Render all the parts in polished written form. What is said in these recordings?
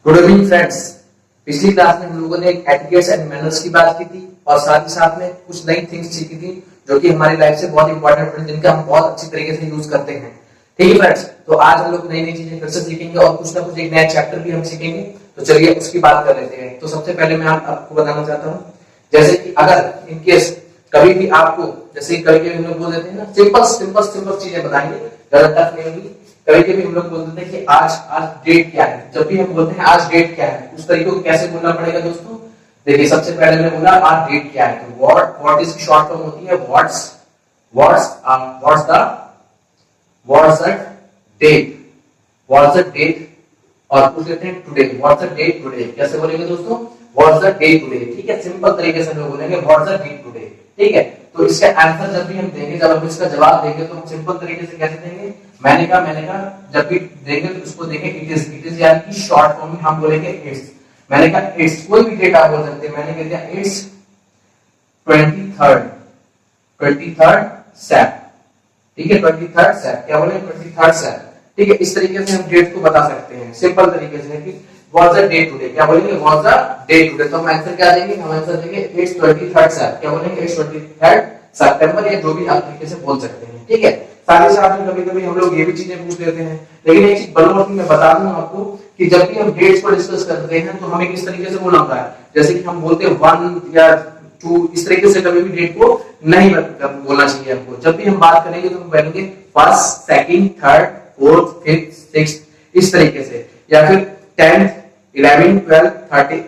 Good evening friends. पिछली class में हम लोगों ने एटिकेट्स एंड मैनर्स की बात की थी और साथ ही साथ में कुछ नई थिंग्स सीखी थी जो कि हमारी लाइफ से बहुत इंपॉर्टेंट है, जिनका हम बहुत अच्छी तरीके से यूज करते हैं। ठीक है फ्रेंड्स, तो आज हम लोग नई नई चीजें फिर से सीखेंगे और कुछ ना कुछ एक नया चैप्टर भी हम सीखेंगे। तो चलिए उसकी बात कर लेते हैं। तो सबसे पहले मैं आपको बताना चाहता हूँ, जैसे कि अगर इनकेस कभी भी आपको, जैसे कभी कभी हम लोग बोल देते हैं ना, सिंपल सिंपल सिंपल चीजें बताएंगे, ज्यादा टफ नहीं होगी। कभी कभी हम लोग बोल देते हैं कि आज डेट क्या है। जब भी हम बोलते हैं आज डेट क्या है, उस तरीके को कैसे बोलना पड़ेगा दोस्तों। देखिए सबसे पहले मैंने बोला आज डेट क्या है, तो व्हाट इज की शॉर्ट फॉर्म होती है व्हाट्स द डेट और पूछ लेते हैं today, what's the date today. कैसे बोलेंगे दोस्तों, व्हाट्स द डेट टुडे। ठीक है, सिंपल तरीके से हम लोग बोलेंगे व्हाट्स द डेट टुडे। ठीक है, तो इसका आंसर जब भी हम देंगे, जब हम इसका जवाब देंगे तो हम सिंपल तरीके से कैसे देंगे, मैंने कहा जब भी देंगे तो उसको देंगे इट इज यानी कि शॉर्ट फॉर्म में हम बोलेंगे इट्स। मैंने कहा इट्स, कोई भी डेट आप बोल सकते हैं। मैंने कह दिया इट्स 23rd Sep। ठीक है, 23rd Sep, क्या बोले 23rd Sep। ठीक है, इस तरीके से हम डेट को बता सकते हैं सिंपल तरीके से कि व्हाट्स द डे टुडे। क्या बोलेंगे व्हाट्स द डे टुडे, तो हम आंसर क्या देंगे, हम आंसर देंगे इट्स 23rd Sep। क्या बोलेंगे इट्स 23rd सितंबर, या जो भी आप तरीके से बोल सकते हैं। ठीक है, साथ ही साथ में कभी कभी हम लोग ये भी चीजें पूछ लेते हैं। लेकिन एक चीज बलवती मैं बता दूं आपको कि जब भी हम डेट्स को डिस्कस करते हैं तो हमें किस तरीके से बोलना होता है। जैसे कि हम बोलते हैं 1 या 2, इस तरीके से कभी भी डेट को नहीं बोलना चाहिए हमको। जब भी हम बात करेंगे तो हम बोलेंगे first, second, third, fourth, fifth, sixth, इस तरीके से, या फिर 10th, 11th, 12th, 13th,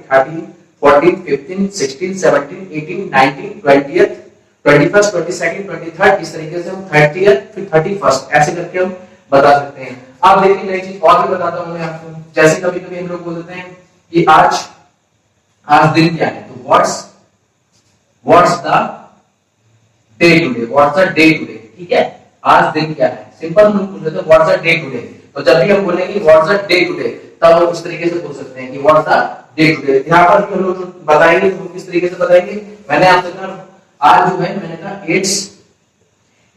14th, 15th, 16th, 17th, 18th, 19th, 20th, 21st, 22nd, 23rd, इस तरीके से हम 30th, फिर 31st, ऐसे करके हम बता सकते हैं। अब देखिए नई चीज और भी बताता हूं मैं आपको। जैसे कभी कभी हम लोग बोल देते हैं कि आज दिन क्या है, तो व्हाट्स द डे टुडे। ठीक है, आज दिन क्या है, सिंपल हम पूछ लेते हैं व्हाट्स द डे टुडे। तो जब भी हम बोलेंगे व्हाट्स द डे टुडे, तब हम इस तरीके से बोल सकते हैं कि व्हाट्स द डे टुडे। यहाँ पर भी हम लोग बताएंगे तो हम किस तरीके से बताएंगे। मैंने आपसे कहा आज जो है, मैंने कहा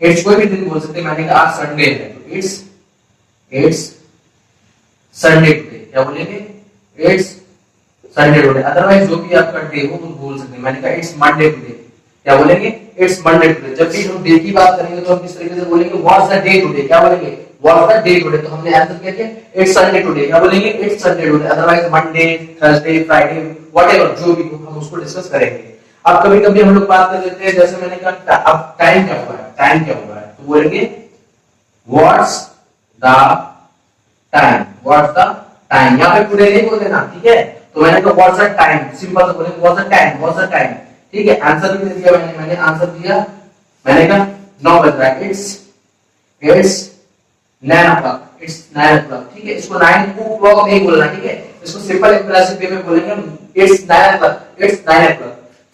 इट्स कोई भी दिन बोल सकते हैं। मैंने कहा आज संडे है, तो इट्स संडे टुडे। क्या बोलेंगे, इट्स संडे टुडे। अदरवाइज जो भी आपका डे हो तो बोल सकते हैं। मैंने कहा इट्स मंडे टुडे। क्या बोलेंगे, इट्स मंडे टुडे। जब भी हम डे की बात करेंगे तो हम किस तरीके से बोलेंगे, व्हाट्स द डे टुडे। क्या बोलेंगे, व्हाट्स द डे टुडे। तो हमने आंसर क्या किया, इट्स संडे टुडे। क्या बोलेंगे, it's Sunday today. Otherwise Monday, Thursday, Friday, whatever जो भी हो हम उसको डिस्कस करेंगे। अब कभी कभी हम लोग बात कर लेते हैं, जैसे मैंने कहा अब टाइम क्या हुआ है, तो बोलेंगे व्हाट्स द टाइम। यहाँ पे टुडे नहीं बोलते ना, ठीक है। तो मैंने कहा व्हाट्स द टाइम, सिंपल से बोलेंगे व्हाट्स द टाइम। ठीक है, आंसर भी दे दिया मैंने आंसर दिया। मैंने कहा 9 बज रहा है, इट्स 9 o'clock। ठीक है, इसको 9 o'clock नहीं बोलना। ठीक है, इसको सिंपल इंप्रेसिव वे में बोलेंगे इट्स 9 o'clock।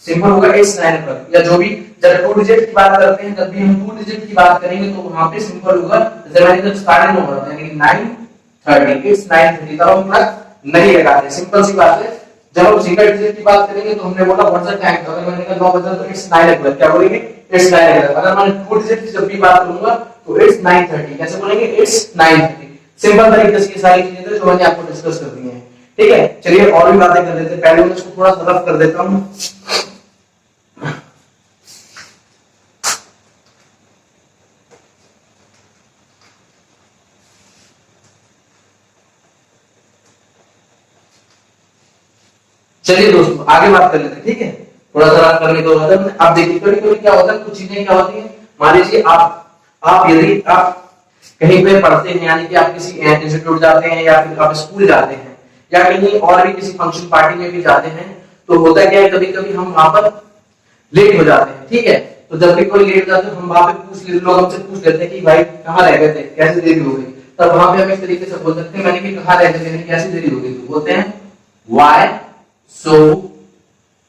सिंपल होगा इट्स 9 o'clock। या जो भी जब 2 डिजिट की बात करते हैं, जब भी हम 2 डिजिट की बात करेंगे तो वहां पे सिंपल होगा, जैसे मैंने जब 9:30 हो रहा था यानी 9:30, इट्स 9:30, तब हम प्लस नहीं लगाते। सिंपल सी बात है। जब हम सिंगल डिजिट की बात करेंगे तो हमने बोला व्हाट्स द टाइम, तो अगर मैंने कहा 9 बजे तो इट्स 9 o'clock। क्या बोलेंगे, इट्स 9 o'clock। अगर मैं 2 डिजिट की जब भी बात करूंगा तो इट्स 9:30। कैसे बोलेंगे, इट्स 9:30। सिंपल तरीके से ये सारी चीजें थे जो मैंने आपको डिस्कस कर दी हैं। ठीक है, चलिए और भी बातें कर लेते हैं। पहले मैं इसको थोड़ा सा रफ कर देता हूं। चलिए दोस्तों आगे बात कर लेते हैं। ठीक है, थोड़ा सा बात करने के बाद अब देखिए कभी कभी क्या होता है, कुछ चीजें क्या होती है। मान लीजिए आप यदि आप कहीं पे पढ़ते हैं, यानी कि आप किसी इंस्टीट्यूट जाते हैं या फिर आप स्कूल जाते हैं या कहीं और भी किसी फंक्शन पार्टी में भी जाते हैं, तो होता क्या है, कभी कभी हम वहां पर लेट हो जाते हैं। ठीक है, तो जब भी कोई लेट जाते हैं हम वहां पे लोग हमसे पूछ लेते हैं कि भाई कहाँ रह गए थे, कैसे देरी हो गई। तब वहां पे हम इस तरीके से बोल सकते हैं, मैंने कि कहाँ रह गए थे, कैसी देरी हो गई। तो बोलते हैं व्हाई सो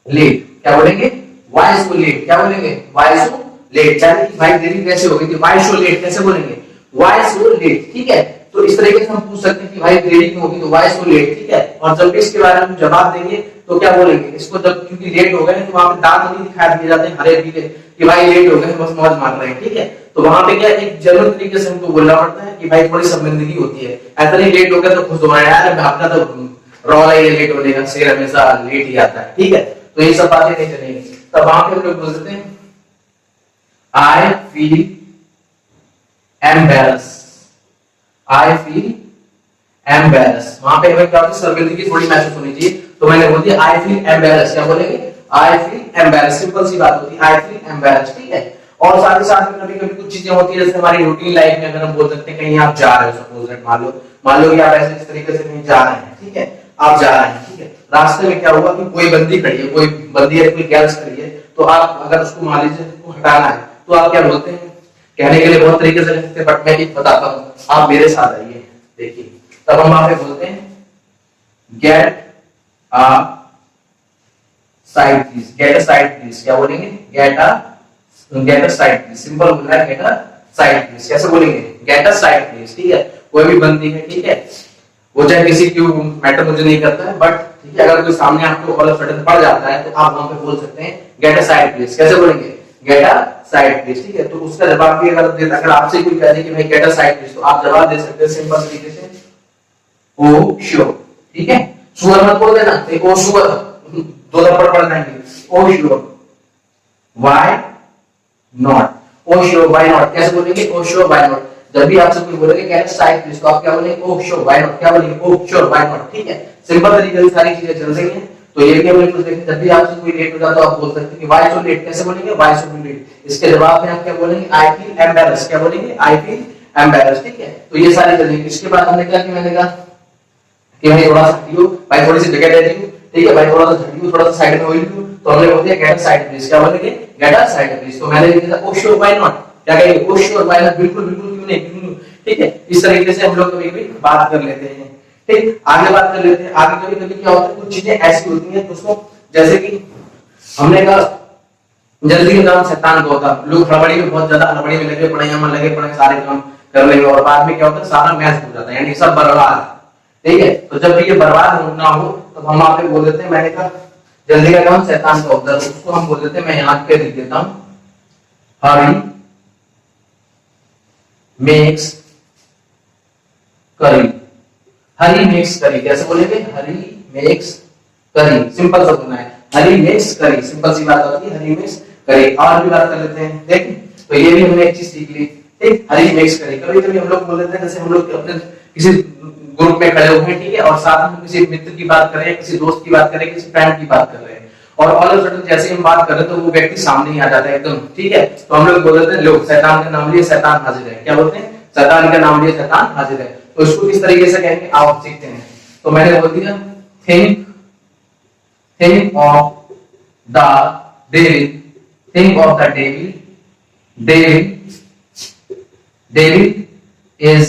लेट। क्या बोलेंगे, व्हाई सो लेट। क्या बोलेंगे, व्हाई सो लेट, यानी कि भाई देरी कैसे हो गई थी, व्हाई सो लेट। कैसे बोलेंगे, व्हाई सो लेट। ठीक है, तो इस तरीके से हम पूछ सकते हैं कि भाई देरी क्यों होगी, तो व्हाई सो लेट। ठीक है, और जब भी इसके बारे में जवाब देंगे तो क्या बोलेंगे, इसको जब क्योंकि लेट हो गए तो वहां पे दांत नहीं दिखाई दिए जाते हैं हरे पीले कि भाई लेट हो गए, बस मौज मार रहे हैं। ठीक है, तो वहां पे क्या एक जनरल तरीके से हमको बोलना पड़ता है कि भाई थोड़ी शर्मिंदगी होती है। ऐसा नहीं लेट हो गया तो खुश हो रहा है यार, आपका तो रॉल है ये लेट बनेगा, शेर हमेशा लेट ही आता है, ठीक है। तो ये सब बातें नहीं चलेंगी। तब वहां पे हम लोग बोल देते हैं I feel embarrass, I feel embarrass. वहां पे हमें क्या होती है, सर्विलिटी की थोड़ी महसूस होनी चाहिए, तो मैंने बोल दिया आई फील एम्बेरस। क्या बोलेंगे, आई फील एम्बेरस। सिंपल सी बात होती है, आई फील एम्बेरस, ठीक है। और साथ ही साथ में कभी कभी कुछ चीजें होती है जैसे हमारी रूटीन लाइफ में, अगर हम बोल सकते हैं कहीं आप जा रहे हो, सपोज दैट मान लो कि आप ऐसे इस तरीके से कहीं जा रहे हैं, ठीक है, आप जा रहे हैं, ठीक है, रास्ते में क्या हुआ कि कोई बंदी खड़ी है, कोई बंदी है, कोई गर्ल्स खड़ी है, तो आप अगर उसको मान लीजिए उसको हटाना है, तो आप क्या बोलते हैं, कहने के लिए बहुत तरीके से लिखते हैं, बट मैं एक बताता हूँ, आप मेरे साथ आइए, देखिए। तब हम वहां पे बोलते हैं get a side please, get a side please. क्या बोलेंगे, get a side please. Simple बोलना है, गेट अ साइड प्लीज। कैसे बोलेंगे, गेट अ साइड प्लीज, ठीक है। कोई भी बंदी है, ठीक है, वो चाहे किसी की मैटर मुझे नहीं करता है, बट ठीक है, अगर कोई सामने आपको ऑल ऑफ सडन पड़ जाता है तो आप वहां पे बोल सकते हैं गेट अ साइड प्लीज। कैसे बोलेंगे, गेट अ साइड प्लीज, ठीक है। तो उसका जवाब भी अगर आपसे कोई कहे कि भाई गेट अ साइड प्लीज, तो आप जवाब दे सकते हैं सिंपल तरीके से ओ श्योर, ठीक है। श्योर मत बोल देना, ओ श्योर दो थप्पड़ पड़ जाएंगे, oh sure why not, oh sure why not. कैसे बोलेंगे, ओ श्योर व्हाई नॉट। जब भी आपसे कोई बोलेगा गेट अ साइड प्लीज, तो आप क्या बोलेंगे, ओ श्योर व्हाई नॉट। क्या बोलेंगे, ओ श्योर व्हाई नॉट, ठीक है। सिंपल तरीके से सारी चीजें चल रही हैं। तो ये भी हम लोग देखें, जब भी आपसे कोई लेट हो जाता है तो आप बोल सकते हैं कि व्हाई सो लेट। कैसे बोलेंगे, व्हाई सो लेट। इसके जवाब में आप क्या बोलेंगे, आई फील एम्बैरेस्ड। क्या बोलेंगे, आई फील एम्बैरेस्ड, ठीक है। तो ये सारी चलेंगी। इसके बाद हमने क्या किया, मैंने कहा कि भाई थोड़ा सा हटियो, भाई थोड़ी सी जगह दे दी, ठीक है, भाई थोड़ा सा हटियो, थोड़ा सा साइड में हो लियो, तो हमने बोल दिया गेट अ साइड प्लीज। क्या बोलेंगे, गेट अ साइड प्लीज। तो मैंने लिखा था ओ श्योर व्हाई नॉट। क्या कहेंगे, ओ श्योर व्हाई नॉट, बिल्कुल बिल्कुल क्यों नहीं, क्यों नहीं, ठीक है। इस तरीके से हम लोग कभी कभी बात कर लेते हैं, ठीक। आगे बात कर लेते हैं। आगे कभी कभी क्या होता है, कुछ चीजें ऐसी होती हैं दोस्तों, जैसे कि हमने कहा जल्दी का काम शैतान का होता, लोग हड़बड़ी में, बहुत ज्यादा हड़बड़ी में लगे पढ़ाई में लगे पड़े, सारे काम कर लेंगे और बाद में क्या होता है, सारा मैच हो जाता है, यानी सब बर्बाद, ठीक है। तो जब ये बर्बाद ना हो तो हम आप बोल देते हैं, मैंने कहा जल्दी का काम शैतान का होता है, उसको हम बोल देते हैं, मैं यहाँ पे लिख देता हूं, हरी मेक्स करी, हरी मेक्स करी। कैसे बोलेंगे, हरी मेक्स करी। सिंपल सा बोलना है, हरी मेक्स करी। सिंपल सी बात होती है, हरी मेक्स करी। और भी बात कर लेते हैं, देखिए। तो ये भी हमने एक चीज सीख ली, ठीक, हरी मेक्स करी। कभी कभी हम लोग बोल देते हैं, जैसे हम लोग अपने किसी ग्रुप में खड़े हुए हैं, ठीक है, और साथ में किसी मित्र की बात कर रहे हैं, किसी दोस्त की बात कर रहे हैं, किसी फ्रेंड की बात कर रहे हैं, और ऑल ऑफ सडन जैसे हम बात कर रहे हैं तो वो व्यक्ति सामने ही आ जाता है एकदम, ठीक है। तो हम लोग बोल देते हैं, लो शैतान का नाम लिया शैतान हाजिर है। क्या बोलते हैं, शैतान का नाम लिया शैतान हाजिर है। तो इसको किस तरीके से कहेंगे, आप सीखते हैं। तो मैंने बोल दिया, think of the devil, think of the devil, devil is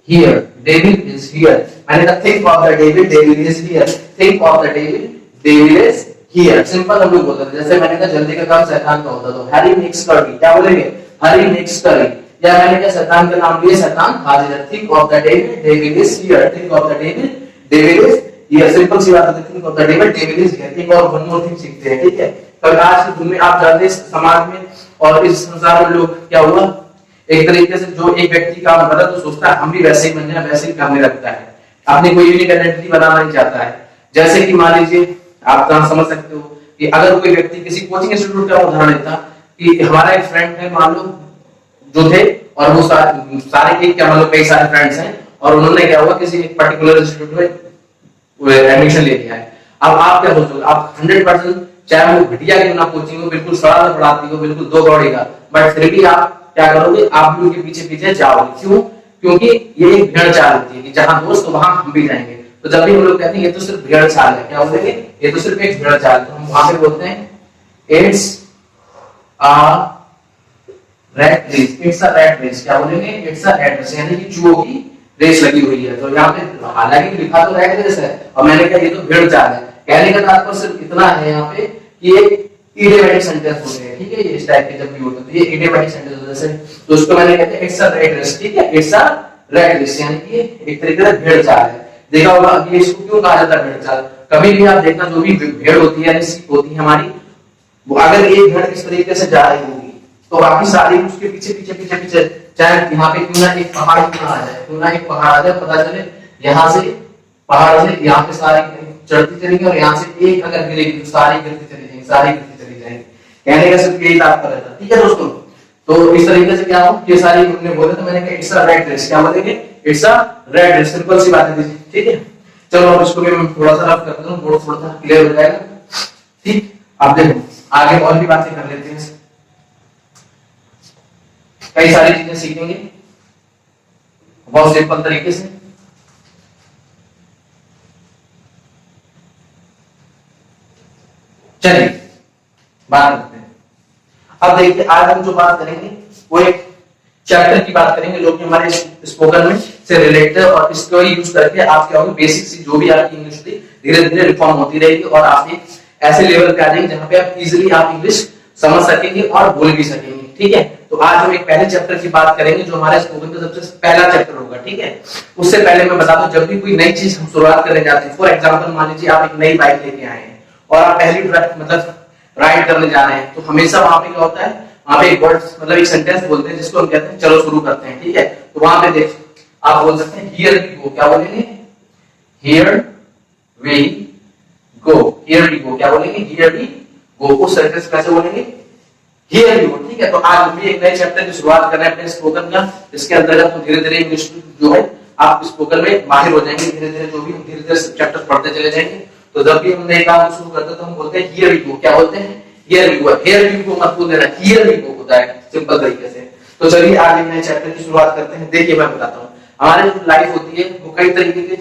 here, devil is here। मैंने कहा think of the devil, devil is here, think of the devil, devil is here। Simple हम लोग बोलते हैं, जैसे मैंने कहा जल्दी का काम शैतान का होता, तो हैरी मेक्स करी। क्या बोलेंगे, हरी मेक्स करी। या मैंने कहा शैतान का नाम लिया शैतान हाजिर है, think of the devil, devil is here, think of the devil, devil is here। Simple सी बात है, think of the devil, devil is here। एक और वन मोर थिंग सीखते हैं, ठीक है। कल आज के दिन में आप जानते हैं समाज में और इस संसार में लोग क्या हुआ, एक तरीके से जो एक व्यक्ति काम कर रहा है तो सोचता है हम भी वैसे ही बन जाए, वैसे ही करने लगता है, अपनी कोई यूनिक आइडेंटिटी बनाना नहीं चाहता है। जैसे कि मान लीजिए आप समझ सकते हो कि अगर कोई व्यक्ति किसी कोचिंग इंस्टीट्यूट का उदाहरण लेता कि हमारा एक फ्रेंड है, मान लो जो थे, और वो सारे एक क्या मतलब कई सारे फ्रेंड्स हैं, और उन्होंने क्या हुआ किसी एक पर्टिकुलर इंस्टीट्यूट में एडमिशन ले लिया है। अब आप क्या सोचोगे, आप 100% चाहे वो घटिया क्यों ना कोचिंग हो, बिल्कुल सड़ा पढ़ाती हो, बिल्कुल दो दौड़ेगा, बट फिर भी आप क्या करोगे, आप भी उनके पीछे पीछे जाओगे। क्यों, क्योंकि ये एक भेड़ चाल होती है कि जहां दोस्त तो वहां हम भी जाएंगे। तो जब भी हम लोग कहते हैं ये तो सिर्फ भेड़ चाल है, क्या बोलेंगे, ये तो सिर्फ एक भेड़ चाल है, तो हम वहां पे बोलते हैं it's a rat race, it's a rat race. क्या बोलेंगे, इट्स अ रैट रेस, यानी कि चूहों की रेस लगी हुई है। तो यहाँ पे हालांकि लिखा तो रैट रेस है और मैंने कहा ये तो भेड़ चाल है। कहने का तात्पर्य सिर्फ इतना है यहाँ पे कि एक इडियोमैटिक सेंटेंस होते हैं, ठीक है, ये इस टाइप के जब भी होते हैं तो ये इडियोमैटिक सेंटेंस होते हैं। तो उसको मैंने कहते हैं इट्स अ रैट रेस, ठीक है, इट्स अ रैट रेस, यानी कि एक तरीके से भेड़ चाल है। देखा होगा अब ये इसको क्यों कहा जाता है भेड़ चाल। कभी भी आप देखना जो भी भेड़ होती है, सीप होती है हमारी, वो अगर एक भेड़ इस तरीके से जा रही होगी तो बाकी सारी उसके पीछे पीछे पीछे पीछे, चाहे यहाँ पे क्यों ना एक पहाड़ क्यों ना आ जाए, क्यों ना एक पहाड़ आ जाए, पता चले यहाँ से पहाड़ से यहाँ पे सारी चढ़ती चलेगी और यहाँ से एक अगर गिरेगी तो सारी गिरती चली जाएगी, सारी गिरती चली जाएगी। कहने का सिर्फ यही तात्पर्य था, ठीक है दोस्तों। तो इस तरीके से क्या हो, ये सारी हमने बोले तो मैंने कहा इट्स अ रेड रेस, क्या बोलेंगे, it's a red race, simple सी बात है, ठीक है। चलो अब इसको भी मैं थोड़ा सा रफ कर देता हूँ, बोर्ड थोड़ा सा क्लियर हो जाएगा, ठीक। अब देखो आगे और भी बातें कर लेते हैं, कई सारी चीजें सीखेंगे बहुत सिंपल तरीके से। चलिए बात करते हैं। अब देखिए आज हम जो बात करेंगे वो एक चैप्टर की बात करेंगे जो कि हमारे स्पोकन में से रिलेटेड है, और इसको यूज करके आप क्या होगा, बेसिक सी जो भी आपकी इंग्लिश थी धीरे धीरे रिफॉर्म होती रहेगी और आप एक ऐसे लेवल पे आ जाएंगे जहां पे आप इजीली आप इंग्लिश समझ सकेंगे और बोल भी सकेंगे, ठीक है। तो आज हम एक पहले चैप्टर की बात करेंगे जो हमारे स्पोकन का सबसे पहला चैप्टर होगा, ठीक है। उससे पहले मैं बता दूं, जब भी कोई नई चीज हम शुरुआत करने जाते हैं, फॉर एग्जांपल मान लीजिए आप एक नई बाइक लेके आए हैं और आप पहली मतलब राइड करने जा रहे हैं, तो हमेशा वहां पे क्या होता है, वहां पे एक वर्ड मतलब एक सेंटेंस बोलते हैं जिसको हम कहते हैं चलो शुरू करते हैं, ठीक है। तो वहां पे देख आप बोल सकते हैं हियर वी गो, क्या बोलेंगे, here we go, here we go, क्या बोलेंगे, हियर वी गो। उस सेंटेंस कैसे बोलेंगे, हियर वी गो, ठीक है। तो आज भी एक नए चैप्टर की शुरुआत कर रहे हैं अपने स्पोकन का, इसके अंतर्गत हम धीरे धीरे इंग्लिश जो है आप स्पोकन में माहिर हो जाएंगे, धीरे धीरे जो भी हम धीरे धीरे चैप्टर पढ़ते चले जाएंगे। तो जब भी हम नए काम शुरू करते हैं तो हम बोलते हैं हियर वी गो, क्या बोलते हैं, here we go. Here we go मत बोल देना, हियर वी गो होता है सिंपल तरीके से। तो चलिए आज एक नए चैप्टर की शुरुआत करते हैं। देखिए मैं बताता हूँ, हमारी जो लाइफ होती है वो कई तरीके के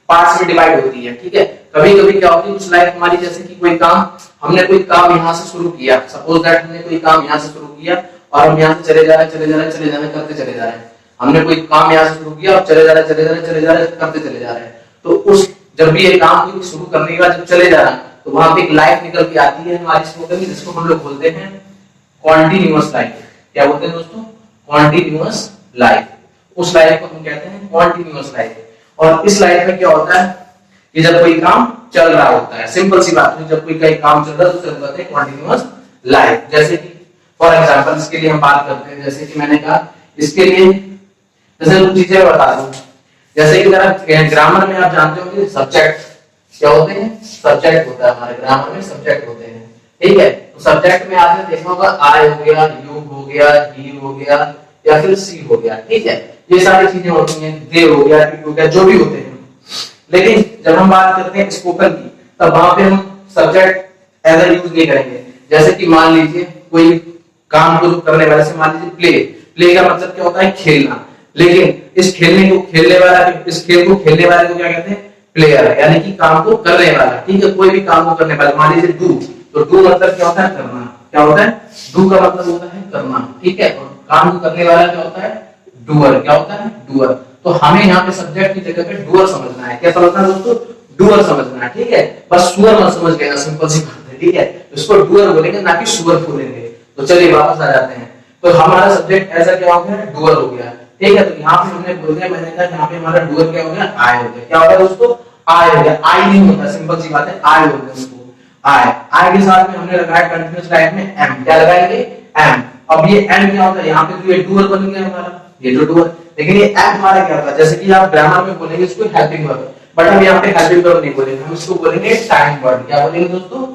पार्ट्स में डिवाइड होती है, ठीक है। कभी कभी क्या होती है कुछ लाइफ हमारी, जैसे कि कोई काम हमने कोई काम यहाँ से शुरू किया, सपोज दैट हमने कोई काम यहाँ से शुरू किया और हम यहाँ से चले जा रहे करते चले जा रहे हैं। हमने कोई काम यहाँ से शुरू किया और चले जा रहे करते चले जा रहे हैं। तो उस जब भी ये काम को शुरू करने के बाद जब चले जा रहा है तो वहां पे एक लाइफ निकल के आती है हमारी स्पोकन में, जिसको हम लोग बोलते हैं कॉन्टिन्यूअस लाइफ। क्या बोलते हैं दोस्तों, कॉन्टिन्यूअस लाइफ। उस लाइफ को हम कहते हैं कॉन्टिन्यूअस लाइफ। और इस लाइफ में क्या होता है कि जब कोई काम चल रहा होता है, सिंपल सी बात है, जब कोई कहीं काम चल रहा है तो उसे कहते हैं कॉन्टिन्यूअस लाइफ। जैसे कि फॉर एग्जांपल इसके लिए हम बात करते हैं, जैसे कि मैंने कहा इसके लिए जैसे कुछ चीजें बता दूं, जैसे कि जरा ग्रामर में आप जानते होंगे सब्जेक्ट क्या होते हैं, सब्जेक्ट होता है हमारे ग्रामर में, सब्जेक्ट होते हैं, ठीक है। तो सब्जेक्ट में आपने देखा होगा आई हो गया, यू हो गया, ही हो गया या फिर सी हो गया, ठीक है। ये सारी चीजें होती हैं, दे हो गया, इट हो गया, जो भी होते हैं। लेकिन जब हम बात करते हैं स्पोकन की तब वहां पे हम सब्जेक्ट एज यूज नहीं करेंगे। जैसे कि मान लीजिए कोई काम को करने वाले से मान लीजिए प्ले, प्ले का मतलब क्या होता है, खेलना। लेकिन इस खेलने को खेलने वाला, इस खेल को खेलने वाले को क्या कहते हैं, प्लेयर, यानी कि काम को करने वाला, ठीक है। कोई भी काम को करने वाला, मान लीजिए डू, तो डू मतलब क्या होता है, करना। क्या होता है, डू का मतलब होता है करना, ठीक है। और काम को करने वाला क्या होता है, डूअर। क्या होता है, डूअर। तो हमें यहाँ पे सब्जेक्ट की जगह पे डूअर समझना है। क्या समझना है दोस्तों, डूअर समझना है, ठीक है। बस सुअर मत समझ लेना, सिंपल सी बात है, ठीक है। इसको डूअर बोलेंगे ना कि सुअर बोलेंगे। तो चलिए वापस आ जाते हैं। तो हमारा सब्जेक्ट ऐसा क्या हो गया, डूअर हो गया, ठीक है। तो यहाँ पे हमने बोल दिया, मैंने कहा यहाँ पे हमारा डूअर क्या हो गया, आई हो गया। क्या हो गया दोस्तों, आई हो गया। आई नहीं होता, सिंपल सी बात है, आई हो गया उसको, आई। आई के साथ में हमने लगाया कंटीन्यूअस लाइफ में एम। क्या लगाएंगे, एम। अब ये एम क्या होता है, यहाँ पे तो ये डूअर बन गया हमारा, ये जो डूअर। लेकिन ये एम हमारा क्या होता है, जैसे कि आप ग्रामर में बोलेंगे इसको हेल्पिंग वर्ब, बट हम यहाँ पे हेल्पिंग वर्ब नहीं बोलेंगे, हम इसको बोलेंगे टाइम वर्ड। क्या बोलेंगे दोस्तों,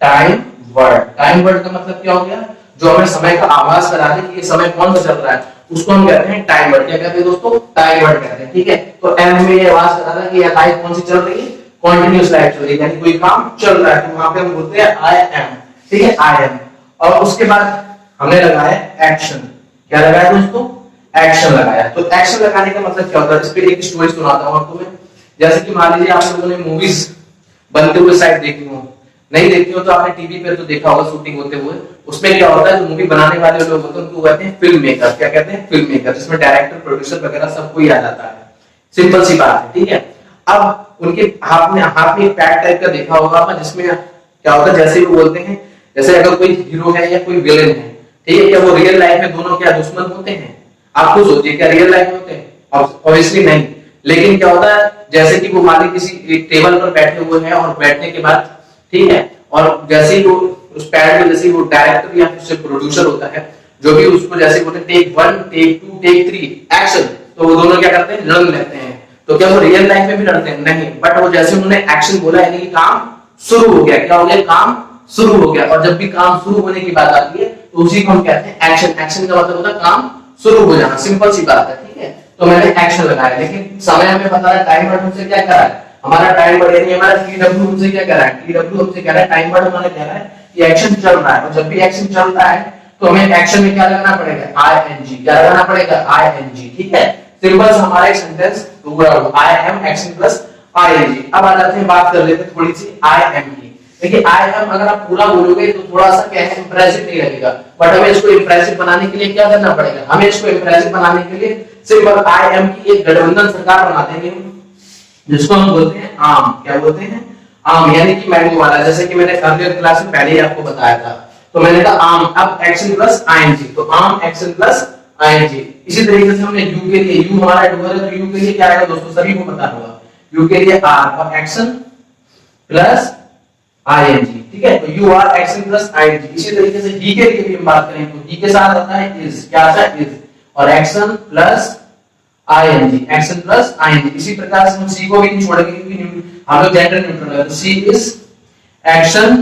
टाइम वर्ड। टाइम वर्ड का मतलब क्या हो गया, जो हमें समय का आभास करा दे कि ये समय कौन सा चल रहा है, उसको हम कहते हैं टाइम वर्ड। क्या कहते हैं दोस्तों, टाइम वर्ड कहते हैं, ठीक है। तो एम में ये आवाज करा था कि ये लाइफ कौन सी चल रही है, कॉन्टिन्यूअस लाइफ चल रही है, यानी कोई काम चल रहा है, तो वहां पे हम बोलते हैं आई एम, ठीक है, आई एम। और उसके बाद हमने लगाया एक्शन। क्या लगाया दोस्तों, एक्शन लगाया। तो एक्शन लगाने का मतलब क्या होता है, इस पे एक स्टोरी सुनाता हूं आपको मैं। जैसे कि मान लीजिए आप लोगों ने मूवीज बनते हुए शायद देखी हो, नहीं देखी हो तो आपने टीवी पे तो देखा होगा शूटिंग होते हुए। उसमें क्या होता है, जो मूवी बनाने वाले लोग होते हैं उनको कहते हैं फिल्म मेकर। क्या कहते हैं, फिल्म मेकर, जिसमें डायरेक्टर, प्रोड्यूसर वगैरह सब कोई आ जाता है, सिंपल सी बात है, ठीक है। अब उनके हाथ में एक पैड टाइप का देखा होगा आपने, जिसमें क्या होता है, जैसे वो बोलते हैं, जैसे अगर कोई हीरो है या कोई विलेन है, ठीक है, क्या वो रियल लाइफ में दोनों क्या दुश्मन होते हैं, आप खुद सोचिए, क्या रियल लाइफ में होते हैं, ऑब्वियसली नहीं। लेकिन क्या होता है, जैसे कि वो मालिक किसी एक टेबल पर बैठे हुए हैं और बैठने के बाद, ठीक है, और जैसे ही वो उस पैड में, जैसे वो डायरेक्टर या फिर प्रोड्यूसर होता है, जो भी उसको जैसे बोलते हैं टेक 1, टेक 2, टेक 3 एक्शन, तो वो दोनों क्या करते हैं, लड़ने लगते हैं। तो क्या वो रियल लाइफ में भी लड़ते हैं? नहीं, बट वो जैसे उन्होंने एक्शन बोला यानी कि काम शुरू हो गया, क्या हो गया? काम शुरू हो गया। और जब भी काम शुरू होने की बात आती है तो उसी को हम कहते हैं एक्शन। एक्शन का मतलब होता है काम शुरू हो जाना, सिंपल सी बात है, ठीक है। तो मैंने एक्शन लगाया, लेकिन समय हमें पता है टाइम वर्ड हमसे क्या कह रहा है, हमारा टाइम वर्ड यानी हमारा टीडब्ल्यू हमसे क्या कह रहा है, टीडब्ल्यू हमसे कह रहा है, टाइम वर्ड हमारा कह रहा है कि एक्शन चल रहा है। और जब भी एक्शन चल रहा है तो हमें एक्शन में क्या लगाना पड़ेगा? आईएनजी। क्या लगाना पड़ेगा? आईएनजी, ठीक है। सिंपल हमारा एक सेंटेंस पूरा हो, I am action plus ING. अब आ जाते हैं, बात कर लेते हैं थोड़ी सी आई एम की। देखिए आई एम अगर आप पूरा बोलोगे तो थोड़ा सा क्या है, इंप्रेसिव नहीं लगेगा, बट हमें इसको इंप्रेसिव बनाने के लिए क्या करना पड़ेगा? हमें इसको इंप्रेसिव बनाने के लिए सिंपल आई एम की एक गठबंधन सरकार बना देंगे, जिसको हम बोलते हैं आम। क्या बोलते हैं? आम, यानी कि मैंगो वाला। जैसे कि मैंने अर्लियर क्लास में पहले ही आपको बताया था, तो मैंने कहा आम, अब एक्शन प्लस आईएनजी, तो आम एक्शन प्लस आईएनजी। इसी तरीके से हमने यू के लिए, यू हमारा डूअर है, तो यू के लिए क्या आएगा दोस्तों? सभी को पता होगा, यू के लिए आर और एक्शन प्लस आईएनजी, ठीक है। तो you are action plus ING. इसी तरीके से ही के लिए भी हम बात करें तो ही के साथ आता है इज, क्या आता है? इज, और action plus ING, action plus ING. इसी प्रकार से हम सी को भी नहीं छोड़ेंगे क्योंकि हम लोग जेंडर न्यूट्रल है, तो सी इज एक्शन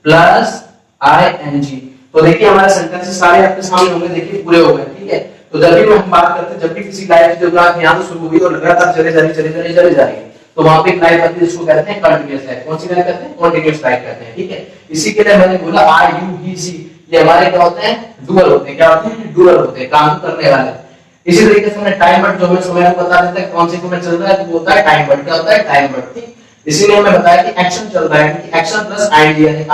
प्लस आईएनजी। तो देखिए हमारे सेंटेंसेस सारे आपके सामने होंगे, देखिए पूरे हो गए, ठीक है। तो जब भी हम बात करते हैं, जब भी किसी लाइफ जो ग्राफ यहां से शुरू हुई और लगातार चले जा रही है, तो वहां पे एक लाइफ आती है जिसको कहते हैं कंटीन्यूअस लाइफ। कौन सी लाइफ कहते हैं? कंटीन्यूअस लाइफ कहते हैं, ठीक है। इसी के लिए मैंने बोला आई यू ही सी, ये हमारे क्या होते हैं? डुअल होते हैं। क्या होते हैं? डुअल होते हैं, काम करने वाले। इसी तरीके से हमने टाइम वर्ड, जो हमें समय को बता देता है कौन से समय चल रहा है, तो वो होता है टाइम वर्ड। क्या होता है? टाइम वर्ड, ठीक। इसीलिए हमें बताया कि एक्शन चल रहा है, कि एक्शन प्लस आईएनजी, यानी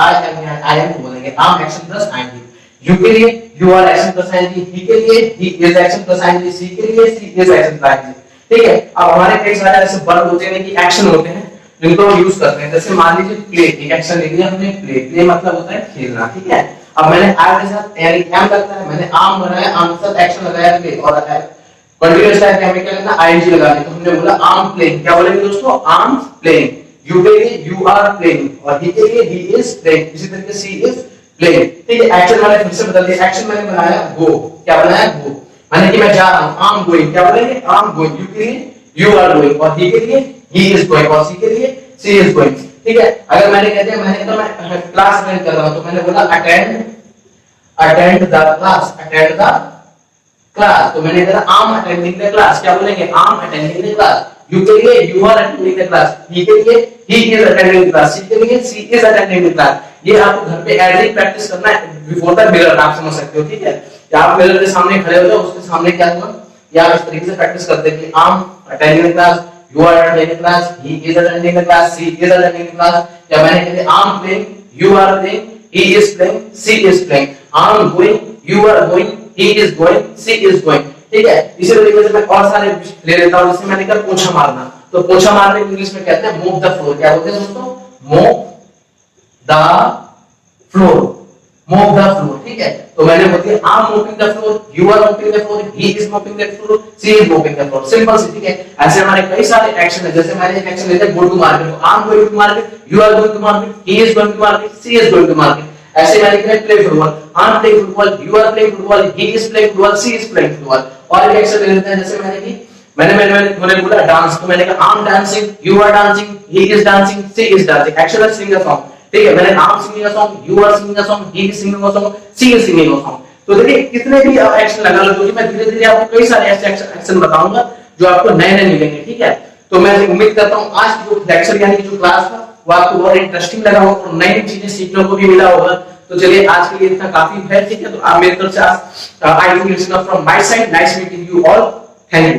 आई एम बोलेंगे आम एक्शन प्लस आईएनजी। यू के लिए you are action plus ING, he के लिए he is action plus ING, she के लिए she is action plus ING, ठीक है। अब हमारे कई सारे ऐसे वर्ब होते हैं कि एक्शन होते हैं जिनको हम यूज करते हैं। जैसे मान लीजिए प्ले, एक एक्शन ले लिया हमने, प्ले। प्ले मतलब होता है खेलना, ठीक है। अब मैंने आई के साथ यानी एम लगता है, मैंने आम बनाया, आम के साथ एक्शन लगाया प्ले, और कंटीन्यूअस लाइफ में हमें क्या करना? आईएनजी लगाना। तो हमने बोला आम प्लेइंग। क्या बोलेंगे दोस्तों? आम प्लेइंग। यू के लिए यू आर प्लेइंग, और ही के लिए ही इज प्लेइंग। इसी तरीके सी इज प्लेइंग, ठीक है। एक्शन मैंने फिर से बदल दिया, एक्शन मैंने बनाया गो। क्या बनाया? गो, माने कि मैं जा रहा हूं, आम गोइंग। क्या बोलेंगे? आम गोइंग। यू के लिए यू आर गोइंग, और ही के लिए ही इज गोइंग, और सी के लिए सी इज गोइंग, ठीक है। अगर मैंने कह दिया मैं क्लास अटेंड कर रहा हूं, तो मैंने बोला attend the class, attend the class. तो मैंने कहा आम अटेंडिंग द क्लास। क्या बोलेंगे? आम अटेंडिंग द क्लास। यू के लिए you are attending the class, he के लिए he is attending the class, she के लिए she is attending the class. ये आपको घर पे एज प्रैक्टिस करना है बिफोर द मिरर, आप समझ सकते हो, ठीक है। या आप मिरर के सामने खड़े हो जाओ, उसके सामने क्या होगा, या इस तरीके से प्रैक्टिस करते हैं कि आम attending the class, you are attending the class, he is attending the class, she is attending the class। या मैंने कहते I am playing, you are playing, he is playing, she is playing। I am going, you are going, he is going, she is going, ठीक है। इसी तरीके से मैं और सारे ले लेता हूँ। जैसे मैंने कहा पोछा मारना, तो पोछा मारने को इंग्लिश में कहते हैं mop the floor। क्या बोलते हैं दोस्तों? mop the floor, mop the floor, ठीक है। तो मैंने बोल दिया I am mopping the floor, you are mopping the floor, he is mopping the floor, she is mopping the floor, simple सी, ठीक है। ऐसे हमारे कई सारे एक्शन है। जैसे मैंने एक एक्शन लेते हैं go to market, तो I am going to market, you are going to market, he is going to market, she is going to market। ऐसे मैंने किया play football, I am playing football, you are playing football, he is playing football, she is playing football। और एक action ले लेते हैं, जैसे मैंने बोला डांस, तो मैंने कहा I am dancing, you are dancing, he is dancing, she is dancing। Action है sing a song, ठीक है। मैंने I am singing a song, you are singing a song, he is singing a song, she is singing a song। तो देखिए कितने भी आप action लगा लो, जो कि मैं धीरे-धीरे आपको कई सारे ऐसे एक्शन बताऊंगा जो आपको नए-नए मिलेंगे, ठीक है। तो मैं उम्मीद करता हूं आज की जो लेक्चर यानी कि जो क्लास था वो आपको बहुत इंटरेस्टिंग लगा होगा और नई चीजें सीखने को भी मिला होगा। तो चलिए आज के लिए इतना काफी है, ठीक है। तो आप मेरी तरफ से I will from my side, nice meeting you all, thank you.